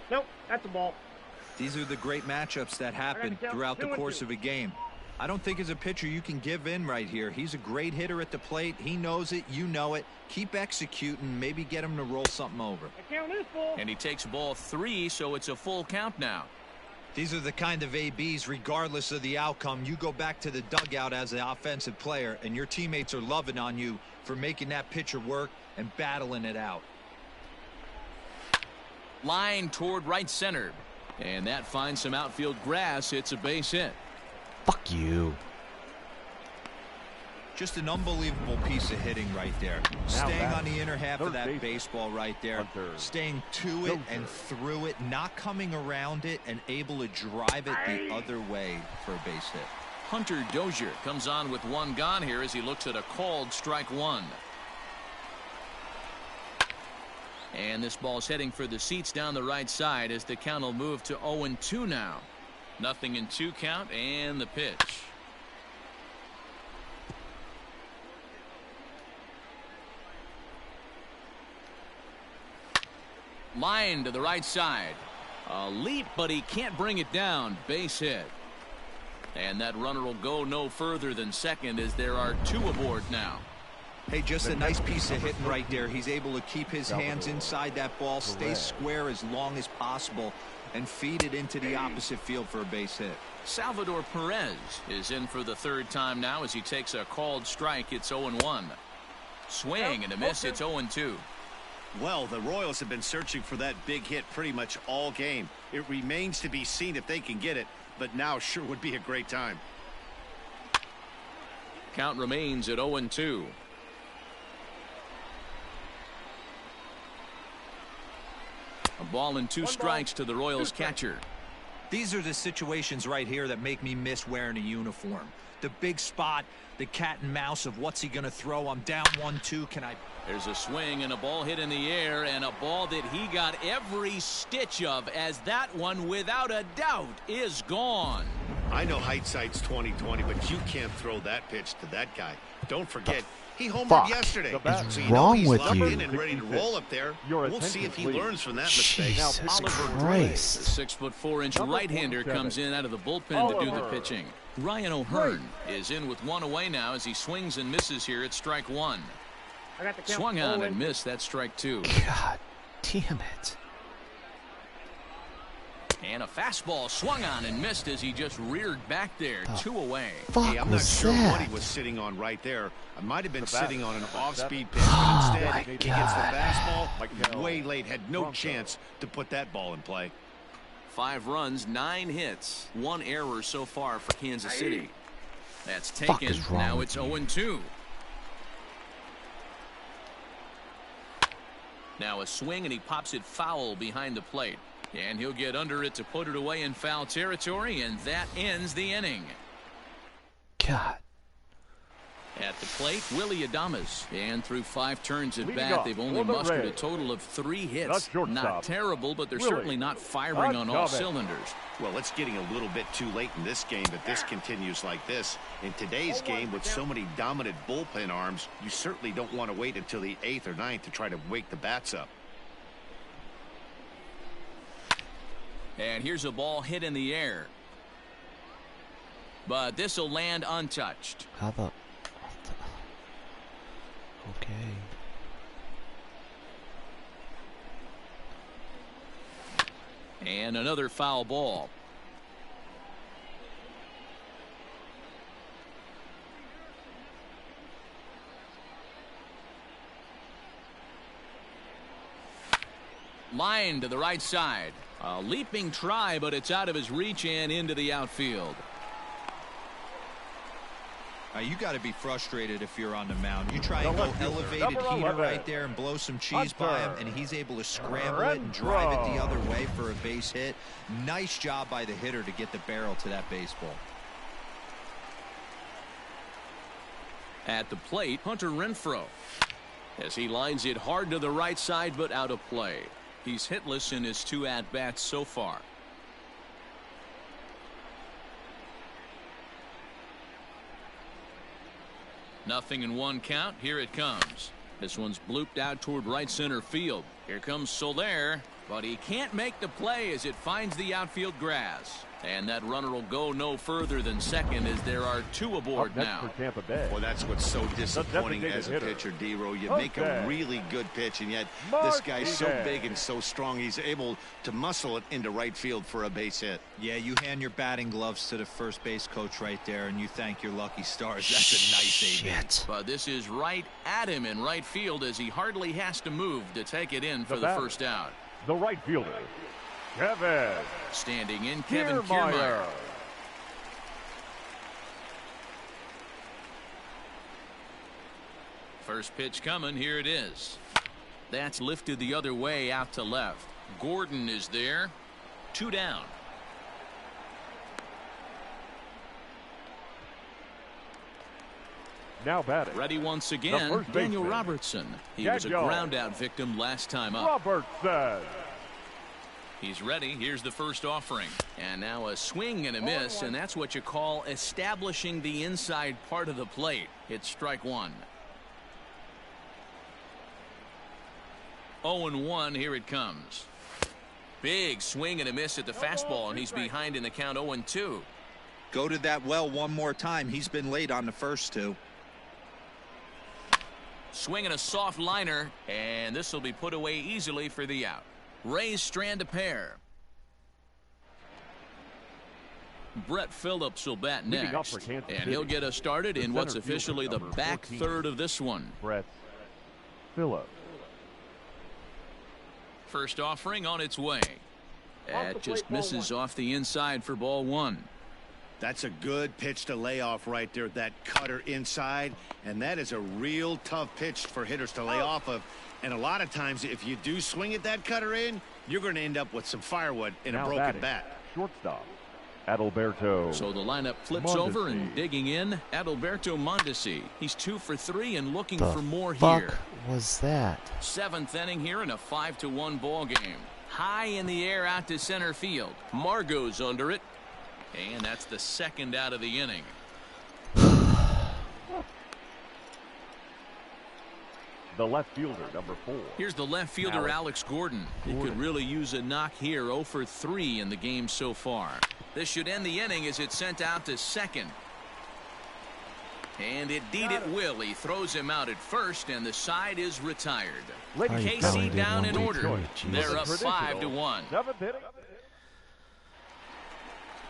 Nope, that's a ball. These are the great matchups that happen throughout the course of a game. I don't think as a pitcher you can give in right here. He's a great hitter at the plate. He knows it. You know it. Keep executing. Maybe get him to roll something over. And he takes ball 3, so it's a full count now. These are the kind of ABs, regardless of the outcome. You go back to the dugout as an offensive player, and your teammates are loving on you for making that pitcher work and battling it out. Line toward right center. And that finds some outfield grass. It's a base hit. Fuck you. Just an unbelievable piece of hitting right there. Staying on the inner half of that baseball right there. Staying to it and through it. Not coming around it and able to drive it the other way for a base hit. Hunter Dozier comes on with 1 gone here as he looks at a called strike 1. And this ball's heading for the seats down the right side as the count will move to 0-2 now. 0-2 count and the pitch. Line to the right side. A leap, but he can't bring it down. Base hit. And that runner will go no further than second as there are 2 aboard now. Hey, just a nice piece of hitting right there. He's able to keep his hands inside that ball, stay square as long as possible, and feed it into the opposite field for a base hit. Salvador Perez is in for the 3rd time now as he takes a called strike. It's 0-1. Swing and a miss. It's 0-2. Well, the Royals have been searching for that big hit pretty much all game. It remains to be seen if they can get it, but now sure would be a great time. Count remains at 0-2. A ball and 2 strikes to the Royals catcher. These are the situations right here that make me miss wearing a uniform. The big spot, the cat and mouse of what's he going to throw. I'm down 1-2. Can I? There's a swing and a ball hit in the air, and a ball that he got every stitch of, as that one, without a doubt, is gone. I know hindsight's 20/20, but you can't throw that pitch to that guy. Don't forget, he homered yesterday. What's so wrong he's with locked you? in and ready to roll up there. We'll see if he learns from that mistake. Jesus The Christ. 6'4" right-hander comes in out of the bullpen to do the pitching. Ryan O'Hearn is in with one away now as he swings and misses here at strike one. I got the count. Swung on and missed. That's strike two. God damn it. And a fastball swung on and missed as he just reared back there. Two away. Fuck Hey, I'm not was sure that? what he was sitting on right there. I might have been sitting on an off-speed pitch, but instead my he gets the God. fastball way late. Had no chance to put that ball in play. 5 runs, 9 hits, 1 error so far for Kansas City. That's Fuck taken. is wrong Now with it's you? 0-2. Now a swing and he pops it foul behind the plate. And he'll get under it to put it away in foul territory, and that ends the inning. God. At the plate, Willie Adames. And through 5 turns at Leading bat, off they've only for the mustered a Rays. total of 3 hits. That's shortstop, Not terrible, but they're Willie certainly not firing on all Adames. cylinders. Well, it's getting a little bit too late in this game, but this continues like this. In today's game, with so many dominant bullpen arms, you certainly don't want to wait until the 8th or 9th to try to wake the bats up. And here's a ball hit in the air. But this will land untouched. How the... Okay. And another foul ball. Line to the right side. A leaping try, but it's out of his reach and into the outfield. You got to be frustrated if you're on the mound. You try and The go left fielder, elevated number heater 11. right there and blow some cheese by him, Hunter. and he's able to scramble it and drive it the other way for a base hit. Nice job by the hitter to get the barrel to that baseball. At the plate, Hunter Renfroe. As he lines it hard to the right side, but out of play. He's hitless in his 2 at-bats so far. Nothing in 1 count. Here it comes. This one's blooped out toward right center field. Here comes Soler, but he can't make the play as it finds the outfield grass. And that runner will go no further than second as there are 2 aboard Up next now. for Tampa Bay. Well, that's what's so disappointing designated as a hitter. pitcher, D-Row. You make a Okay. really good pitch, and yet this Mark guy's so Eden. big and so strong, he's able to muscle it into right field for a base hit. Yeah, you hand your batting gloves to the first base coach right there, and you thank your lucky stars. That's a nice AB. Shit. But this is right at him in right field as he hardly has to move to take it in for the batter. first out. The right fielder, Kevin Standing in, Kevin Kiermaier. Kiermaier. First pitch coming. Here it is. That's lifted the other way out to left. Gordon is there. 2 down. Now batting, Ready once The again, first Daniel baseman, Robertson. He was a Daniel. ground out victim last time up. Robertson. He's ready. Here's the first offering. And now a swing and a miss, and that's what you call establishing the inside part of the plate. It's strike 1. 0-1. Here it comes. Big swing and a miss at the fastball, and he's behind in the count 0-2. Go to that well one more time. He's been late on the first 2. Swinging a soft liner, and this will be put away easily for the out. Rays strand a pair. Brett Phillips will bat Leading up next, for Kansas and City, he'll get us started the in what's center fielder, officially the number back 14. third of this one. Brett Phillips. First offering on its way. Off the That just plate, ball misses 1. off the inside for ball 1. That's a good pitch to lay off right there, that cutter inside, and that is a real tough pitch for hitters to lay off of. And a lot of times, if you do swing at that cutter in, you're going to end up with some firewood in a Now broken batting, bat. shortstop, Adalberto. So the lineup flips over and digging in, Adalberto Mondesi. He's 2 for 3 and looking for more here. Fuck was that? 7th inning here in a 5-1 ball game. High in the air out to center field. Margot's under it. And that's the 2nd out of the inning. The left fielder, number 4. Here's the left fielder, Alex Gordon. He could really use a knock here. 0 for 3 in the game so far. This should end the inning as it's sent out to second. And indeed it will. He throws him out at first, and the side is retired. KC down in order. They're up 5-1.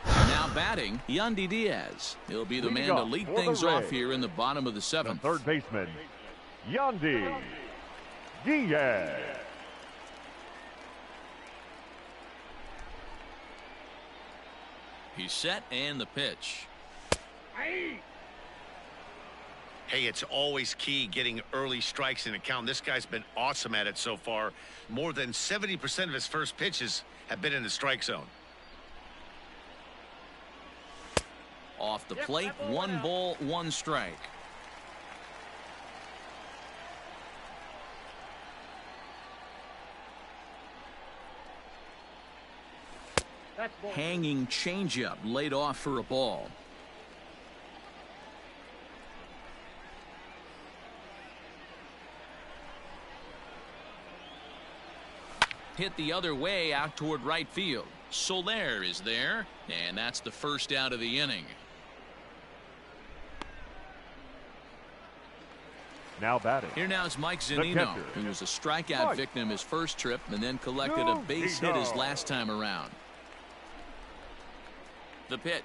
Now batting, Yandy Diaz. He'll be the man to lead things off here in the bottom of the 7th. Third baseman, Yandy Diaz. He's set, and the pitch. Hey, it's always key getting early strikes in a count. This guy's been awesome at it so far. More than 70% of his first pitches have been in the strike zone. Off the plate, 1 ball, 1 strike. Hanging changeup laid off for a ball. Hit the other way out toward right field. Soler is there, and that's the 1st out of the inning. Now batting. Here now is Mike Zunino, who was a strikeout victim his first trip and then collected a base hit his last time around. The pitch.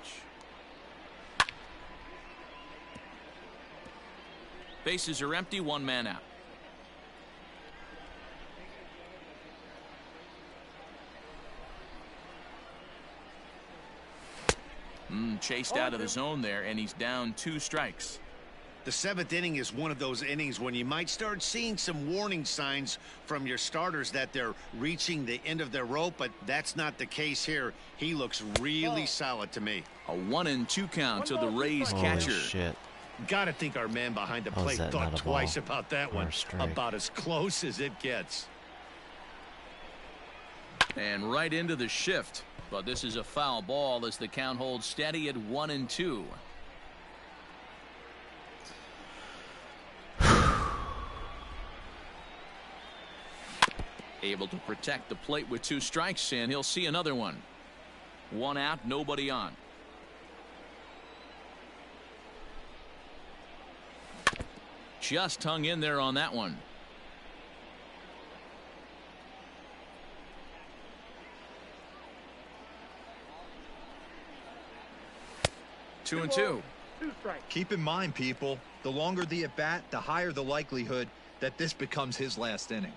Bases are empty, 1 man out. Chased out of the zone there, and he's down 2 strikes. The 7th inning is one of those innings when you might start seeing some warning signs from your starters that they're reaching the end of their rope, but that's not the case here. He looks really solid to me. A 1-2 count to the Rays catcher. Shit. Gotta think our man behind the plate thought twice about that one. About as close as it gets. And right into the shift. But this is a foul ball as the count holds steady at 1-2. Able to protect the plate with 2 strikes, and he'll see another one. 1 out, nobody on. Just hung in there on that one. Two and two. Keep in mind, people, the longer the at bat, the higher the likelihood that this becomes his last inning.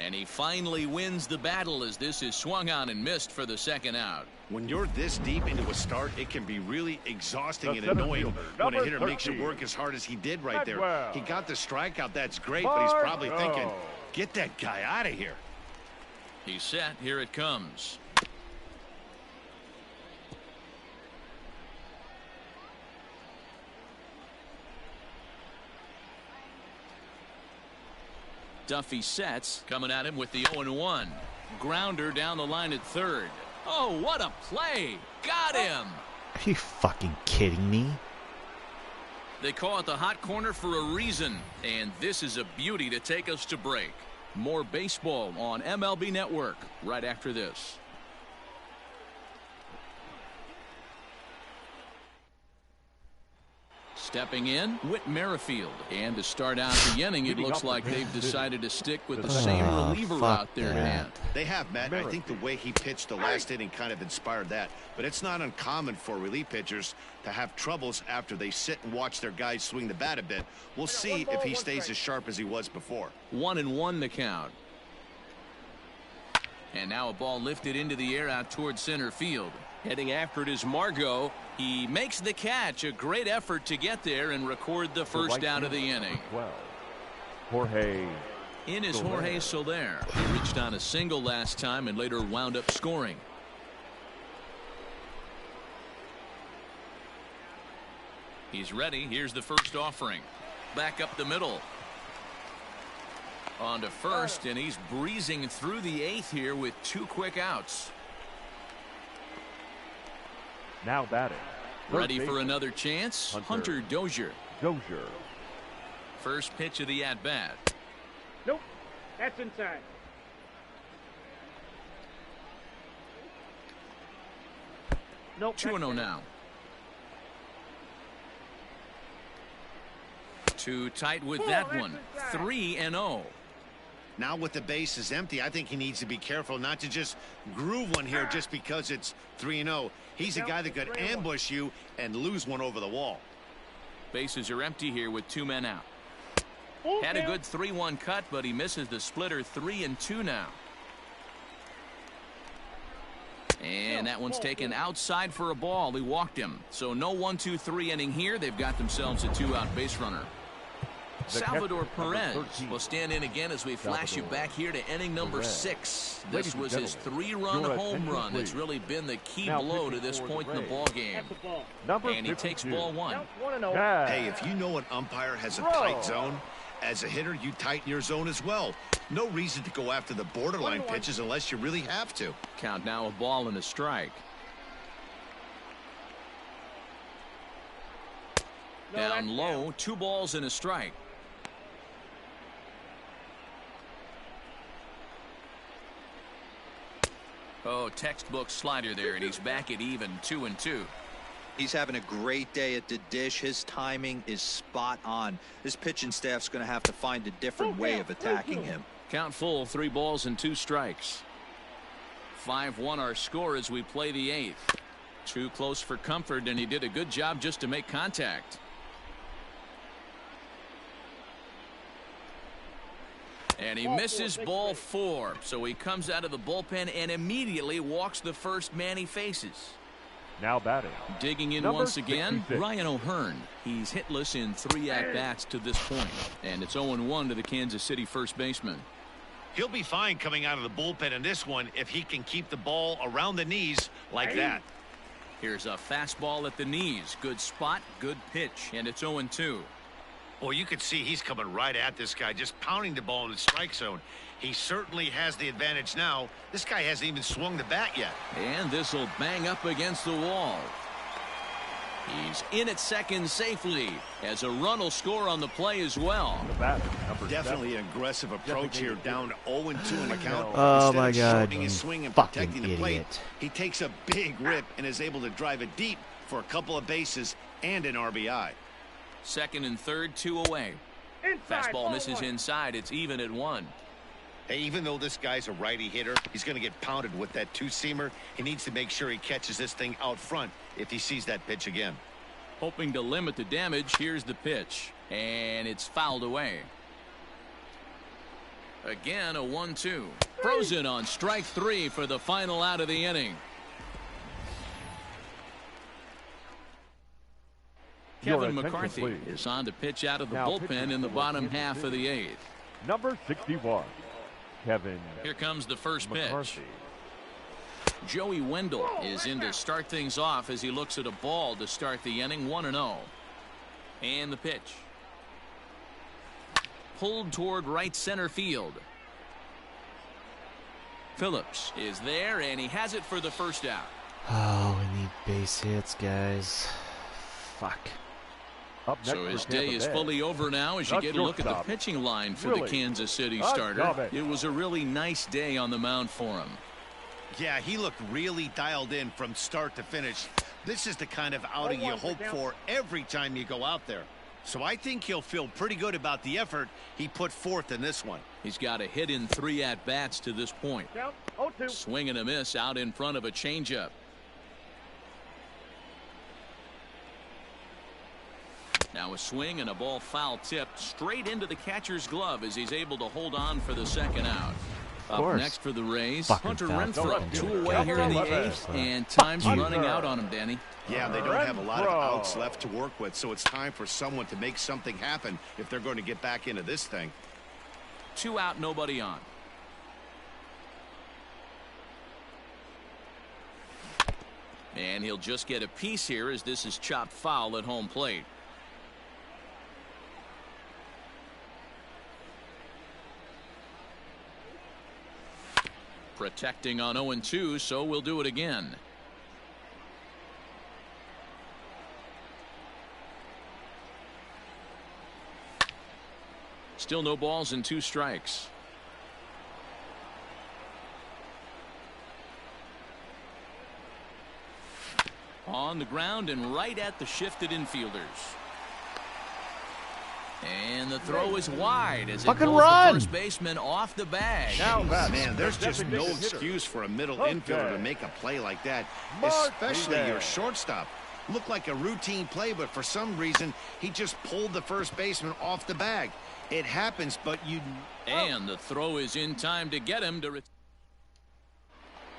And he finally wins the battle as this is swung on and missed for the 2nd out. When you're this deep into a start, it can be really exhausting and annoying when a hitter makes you work as hard as he did right there. He got the strikeout. That's great, but he's probably thinking, get that guy out of here. He's set. Here it comes. Duffy sets, coming at him with the 0-1. Grounder down the line at 3rd. Oh, what a play. Got him. Are you fucking kidding me? They call it the hot corner for a reason, and this is a beauty to take us to break. More baseball on MLB Network right after this. Stepping in, Whit Merrifield. And to start out the inning, it looks like they've decided to stick with the same reliever out there, man. They have, Matt. I think the way he pitched the last inning kind of inspired that. But it's not uncommon for relief pitchers to have troubles after they sit and watch their guys swing the bat a bit. We'll see if he stays as sharp as he was before. 1-1 the count. And now a ball lifted into the air out towards center field. Heading after it is Margot. He makes the catch. A great effort to get there and record the first out of the inning. 12. Jorge. In is Jorge Soler. He reached on a single last time and later wound up scoring. He's ready. Here's the first offering. Back up the middle. On to first, and he's breezing through the 8th here with 2 quick outs. Now batting. Ready for another chance? Hunter Dozier. First pitch of the at-bat. Nope. That's inside. Nope. 2-0 now. Too tight with that one. 3-0. Now with the bases empty, I think he needs to be careful not to just groove one here just because it's 3-0. He's a guy that could ambush you and lose one over the wall. Bases are empty here with 2 men out. Had a good 3-1 cut, but he misses the splitter. 3-2 now. And that one's taken outside for a ball. He walked him. So no 1-2-3 inning here. They've got themselves a 2-out base runner. Salvador Perez will stand in again as we flash you back here to inning number 6. This was his 3-run home run. It's really been the key blow to this point in the ball game. And he takes ball 1. Hey, if you know an umpire has a tight zone, as a hitter, you tighten your zone as well. No reason to go after the borderline pitches unless you really have to. Count now a ball and a strike. Down low, 2 balls and a strike. Oh, textbook slider there, and he's back at even 2-2. He's having a great day at the dish. His timing is spot on. His pitching staff's going to have to find a different way of attacking him. Count full, 3 balls and 2 strikes. 5-1 our score as we play the 8th. Too close for comfort, and he did a good job just to make contact. And he misses ball 4, so he comes out of the bullpen and immediately walks the first man he faces. Now batting. Digging in once again, 66. Ryan O'Hearn. He's hitless in 3 at-bats to this point, and it's 0-1 to the Kansas City first baseman. He'll be fine coming out of the bullpen in this one if he can keep the ball around the knees like that. Here's a fastball at the knees. Good spot, good pitch, and it's 0-2. Well, you can see he's coming right at this guy, just pounding the ball in the strike zone. He certainly has the advantage now. This guy hasn't even swung the bat yet. And this will bang up against the wall. He's in at second safely as a run will score on the play as well. Definitely an aggressive approach here, down 0-2 in the count. Oh my God, his swing and fucking protecting the plate, idiot. he takes a big rip and is able to drive it deep for a couple of bases and an RBI. Second and third, 2 away. Fastball misses inside. It's even at 1. Hey, even though this guy's a righty hitter, he's going to get pounded with that 2-seamer. He needs to make sure he catches this thing out front if he sees that pitch again. Hoping to limit the damage, here's the pitch. And it's fouled away. Again, a 1-2. Frozen on strike 3 for the final out of the inning. Kevin McCarthy is on to pitch out of the bullpen in the bottom half of the 8th. Number 61, Kevin. Here comes the first McCarthy. pitch. Joey Wendell is in to start things off as he looks at a ball to start the inning. 1-0. And the pitch. Pulled toward right center field. Phillips is there, and he has it for the first out. Oh, we need base hits, guys. Fuck. So his day is fully over now as you get a look at the pitching line for the Kansas City starter. It was a really nice day on the mound for him. Yeah, he looked really dialed in from start to finish. This is the kind of outing you hope for every time you go out there. So I think he'll feel pretty good about the effort he put forth in this one. He's got a hit in 3 at-bats to this point. Swing and a miss out in front of a changeup. Now a swing and a ball foul tipped straight into the catcher's glove as he's able to hold on for the second out. Up next for the Rays, Fucking Hunter foul Renfroe. fucking 2 dude. away here in the Goddamn. 8th, and time's running out on him, Danny. Yeah, they don't have a lot of outs left to work with, so it's time for someone to make something happen if they're going to get back into this thing. 2 out, nobody on. And he'll just get a piece here as this is chopped foul at home plate. Protecting on 0-2, so we'll do it again. Still no balls and 2 strikes. On the ground and right at the shifted infielders. And the throw is wide as it Fucking pulls run! the first baseman off the bag. Now batting, Man, there's the just no designated hitter. excuse for a middle Okay. infielder to make a play like that, Mark especially your Eden. shortstop. Looked like a routine play, but for some reason, he just pulled the first baseman off the bag. It happens, but you... And the throw is in time to get him to...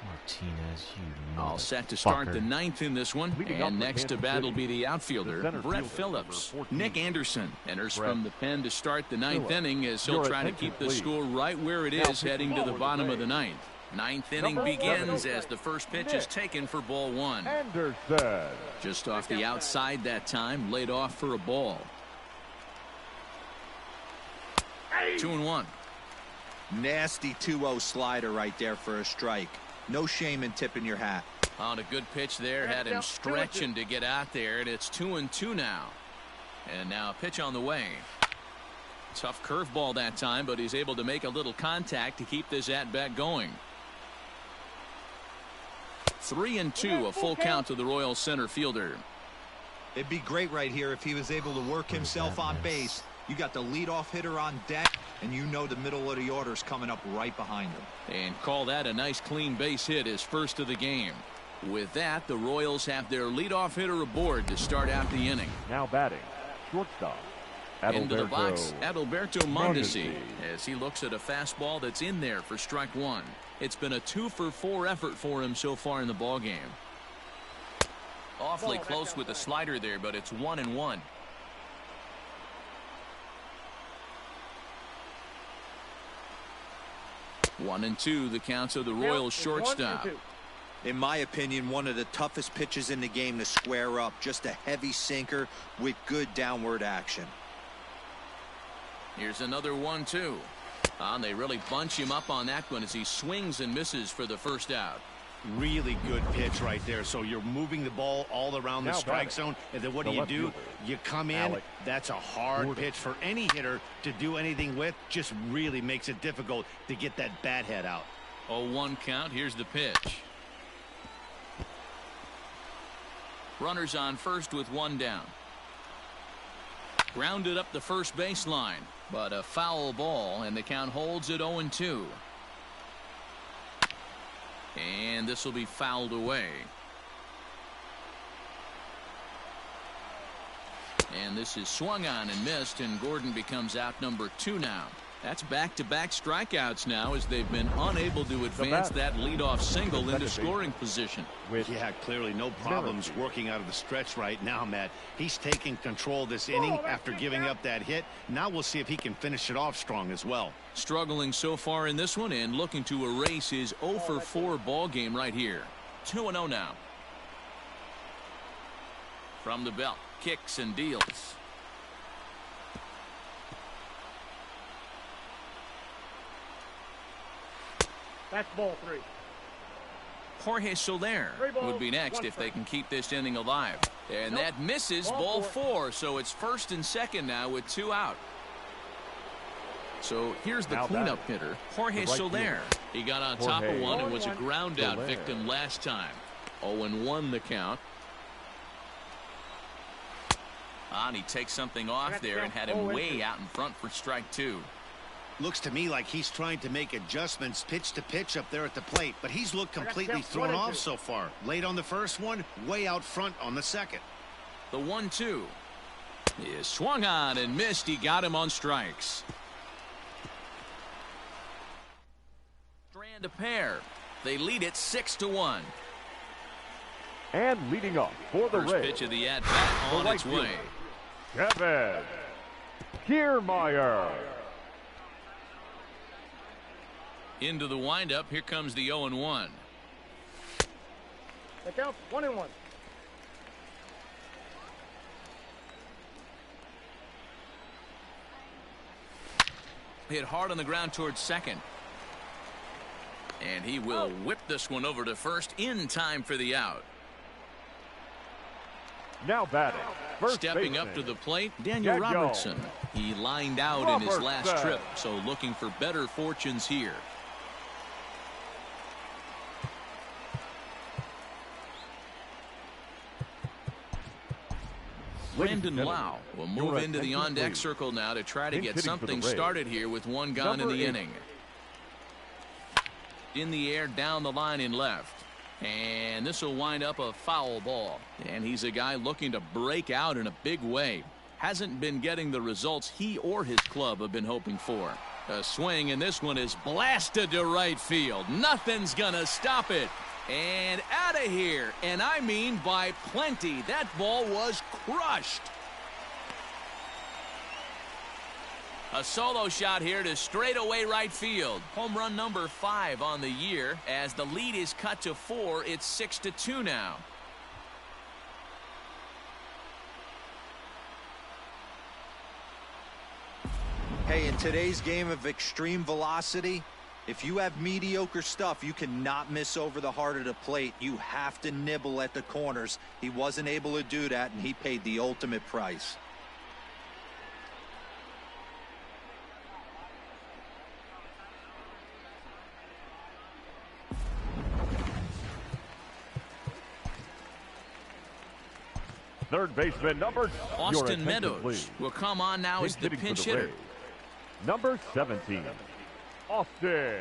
Martinez, you All set to start motherfucker. the 9th in this one. Leading off And for next to Kansas bat will City, be the outfielder, the center Brett fielder, Phillips. number 14. Nick Anderson enters Brett from the pen to start the 9th Phillips. inning as he'll Your try to attention, keep the please. score right where it Now is pitching heading to the forward bottom of the today. 9th. 9th inning Number begins 7, as the first pitch is Nick taken for ball 1. Anderson. Just off the outside that time, laid off for a ball. 2-1. Nasty 2-0 slider right there for a strike. No shame in tipping your hat. On a good pitch there, had him stretching to get out there, and it's 2-2 now. And now a pitch on the way. Tough curveball that time, but he's able to make a little contact to keep this at-bat going. 3-2, a full count to the Royals center fielder. It'd be great right here if he was able to work What is himself that on miss? base. You got the leadoff hitter on deck, and you know the middle of the order's coming up right behind him. And call that a nice clean base hit, his first of the game. With that, the Royals have their leadoff hitter aboard to start out the inning. Now batting, shortstop. Into the box, Adalberto Adalberto Mondesi, Mondesi. as he looks at a fastball that's in there for strike 1. It's been a 2-for-4 effort for him so far in the ballgame. Awfully close with the slider there, but it's 1-1. One and two, the counts of the Royals shortstop. In my opinion, one of the toughest pitches in the game to square up. Just a heavy sinker with good downward action. Here's another 1-2. And they really bunch him up on that one as he swings and misses for the first out. Really good pitch right there. So you're moving the ball all around the Now strike batting, zone, and then what the do? left fielder, You come in. Alex That's a hard Gordon. pitch for any hitter to do anything with. Just really makes it difficult to get that bat head out. 0-1 count. Here's the pitch. Runners on first with one down. Grounded up the first baseline, but a foul ball, and the count holds at 0-2. And this will be fouled away. And this is swung on and missed, and Gordon becomes out number 2 now. That's back-to-back strikeouts now as they've been unable to advance that leadoff single into scoring position. Yeah, clearly no problems working out of the stretch right now, Matt. He's taking control this inning after giving up that hit. Now we'll see if he can finish it off strong as well. Struggling so far in this one and looking to erase his 0-for-4 ball game right here. 2-0 now. From the belt, kicks and deals. That's ball 3. Jorge Soler would be next if they can keep this inning alive. And that misses ball 4, so it's first and second now with 2 out. So here's the Now cleanup batting, hitter, Jorge right Soler. fielder, He got on top of Jorge one and was a ground out Soler. victim last time. 0-1 the count. And he takes something off there and had him way out in front for strike 2. Looks to me like he's trying to make adjustments pitch to pitch up there at the plate, but he's looked completely thrown off so far. Late on the first one, way out front on the second. The 1-2 is swung on and missed. He got him on strikes. To pair. They lead it 6-1. And leading off for the First Rays, pitch of the at-bat on its way. Kevin Kiermaier. Into the windup. Here comes the 0-1. That counts 1-1. Hit hard on the ground towards second. And he will whip this one over to first in time for the out. Now batting. First Stepping baseman, up to the plate, Daniel Robertson. He lined out in his last trip, so looking for better fortunes here. Brandon Lau will move into the on-deck circle now to try to get something started here with one gone in the inning. In the air, down the line in left. And this will wind up a foul ball. And he's a guy looking to break out in a big way. Hasn't been getting the results he or his club have been hoping for. A swing, and this one is blasted to right field. Nothing's gonna stop it. And out of here. And I mean by plenty. That ball was crushed. A solo shot here to straightaway right field. Home run number 5 on the year. As the lead is cut to 4, it's 6-2 now. Hey, in today's game of extreme velocity, if you have mediocre stuff, you cannot miss over the heart of the plate. You have to nibble at the corners. He wasn't able to do that, and he paid the ultimate price. Third baseman number Austin Meadows will come on now as the pinch hitter. Number 17, Austin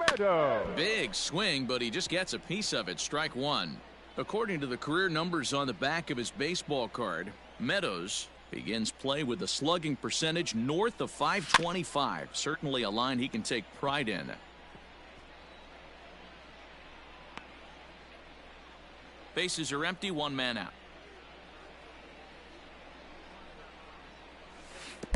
Meadows. Big swing, but he just gets a piece of it. Strike one. According to the career numbers on the back of his baseball card, Meadows begins play with a slugging percentage north of .525. Certainly a line he can take pride in. Bases are empty, one man out.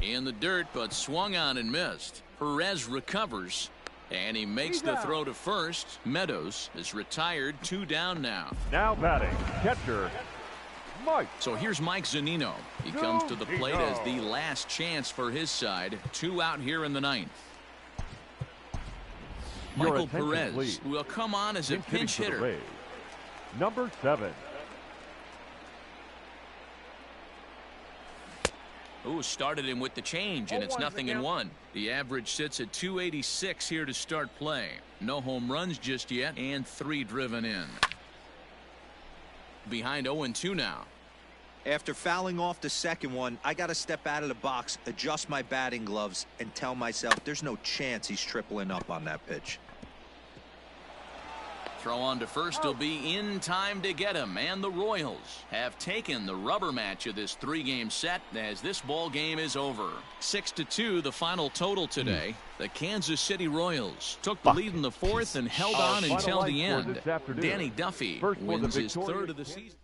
In the dirt, but swung on and missed. Perez recovers, and he makes the throw to first. Meadows is retired, 2 down now. Now batting, catcher Mike. So here's Mike Zunino. He comes to the plate as the last chance for his side. 2 out here in the 9th. Michael Perez please. Will come on as a pinch hitter. Number 7. Ooh, started him with the change, and it's 0-1. The average sits at 286 here to start play. No home runs just yet, and 3 driven in. Behind 0-2 now. After fouling off the second one, I got to step out of the box, adjust my batting gloves, and tell myself there's no chance he's tripling up on that pitch. Throw on to first will be in time to get him, and the Royals have taken the rubber match of this 3-game set as this ball game is over. 6-2 the final total today. The Kansas City Royals took the lead in the 4th and held on until the end. Danny Duffy wins his 3rd of the season.